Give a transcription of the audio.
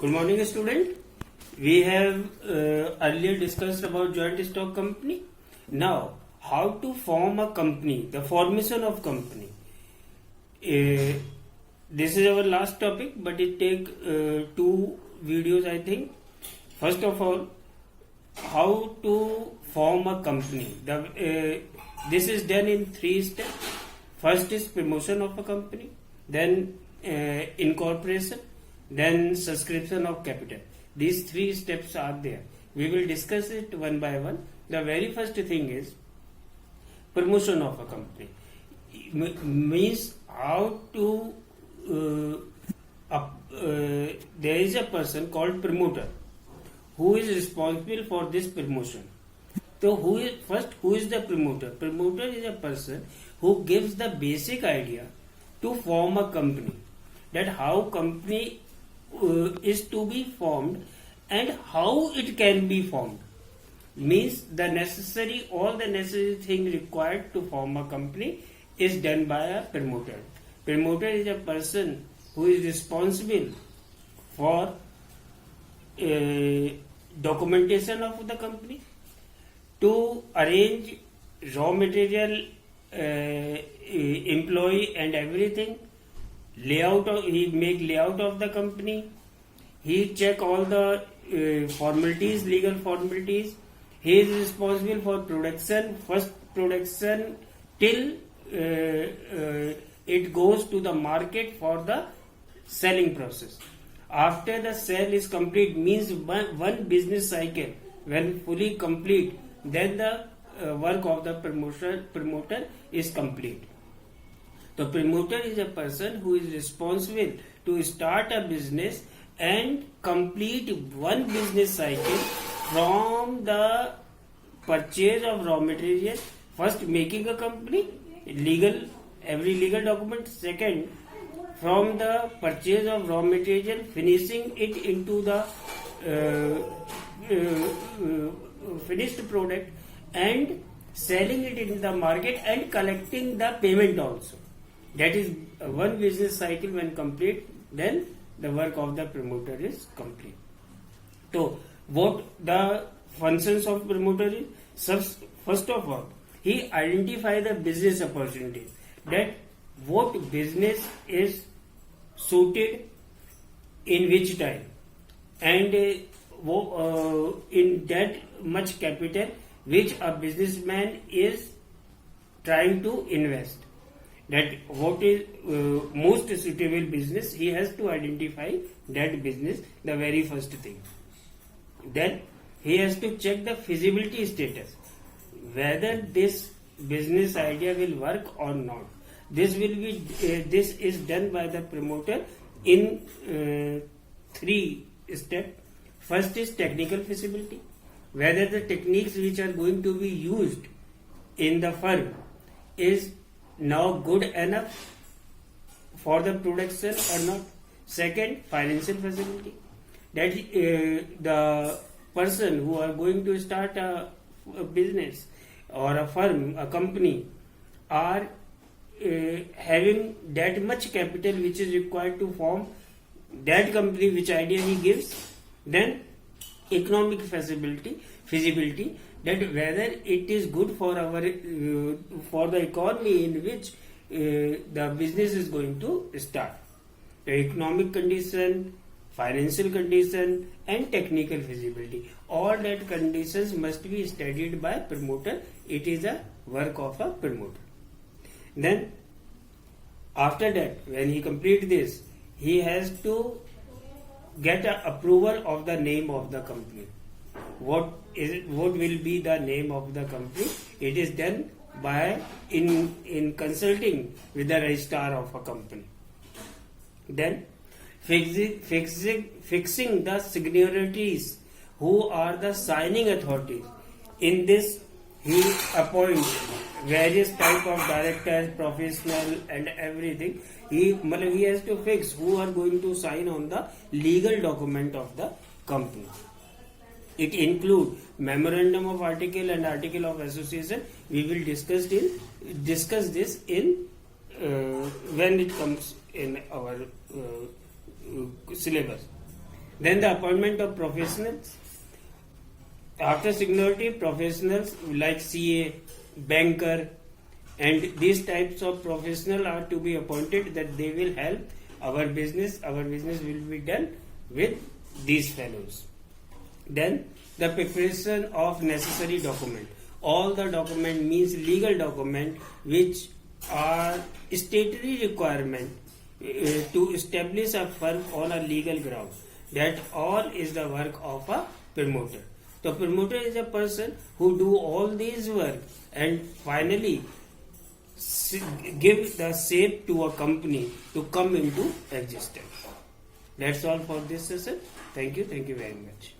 Good morning, student. We have earlier discussed about joint stock company. Now, how to form a company, the formation of company. This is our last topic, but it take two videos, I think. First of all, how to form a company. This is done in 3 steps. First is promotion of a company, then incorporation, then subscription of capital. These 3 steps are there. We will discuss it one by one. The very first thing is promotion of a company. Means how to there is a person called promoter who is responsible for this promotion. So who is the promoter? Promoter is a person who gives the basic idea to form a company, that how company is to be formed and how it can be formed. Means all the necessary thing required to form a company is done by a promoter. Promoter is a person who is responsible for documentation of the company, to arrange raw material, employee and everything, he make layout of the company, he check all the formalities, legal formalities. He is responsible for production, first production till it goes to the market for the selling process. After the sale is complete, means one business cycle when fully complete, then the work of the promoter is complete. The promoter is a person who is responsible to start a business and complete one business cycle from the purchase of raw material, first making a company, every legal document. Second, from the purchase of raw material, finishing it into the finished product and selling it in the market and collecting the payment also. That is one business cycle when complete, then the work of the promoter is complete. So what the functions of promoter is? First of all, he identify the business opportunity, that what business is suited in which time, and in that much capital which a businessman is trying to invest. That what is most suitable business, he has to identify that business, the very first thing. Then he has to check the feasibility status, whether this business idea will work or not. This is done by the promoter in 3 steps. First is technical feasibility, whether the techniques which are going to be used in the firm is now good enough for the production or not. Second, financial feasibility, that the person who are going to start a business or a firm, a company, are having that much capital which is required to form that company, which idea he gives. Then economic feasibility, that whether it is good for the economy in which the business is going to start. The economic condition, financial condition and technical feasibility, all that conditions must be studied by promoter. It is a work of a promoter. Then after that, when he complete this, he has to get an approval of the name of the company. What will be the name of the company? It is done by in consulting with the registrar of a company. Then fixing the signatories, who are the signing authorities. In this, he appoints various type of directors, professional and everything. He has to fix who are going to sign on the legal document of the company. It includes memorandum of article and article of association. We will discuss this in when it comes in our syllabus. Then the appointment of professionals. After seniority, professionals like CA, banker, and these types of professional are to be appointed that they will help our business. Our business will be done with these fellows. Then the preparation of necessary document. All the document means legal document which are statutory requirement to establish a firm on a legal ground. That all is the work of a promoter. The promoter is a person who do all these work and finally give the shape to a company to come into existence. That's all for this session. Thank you very much.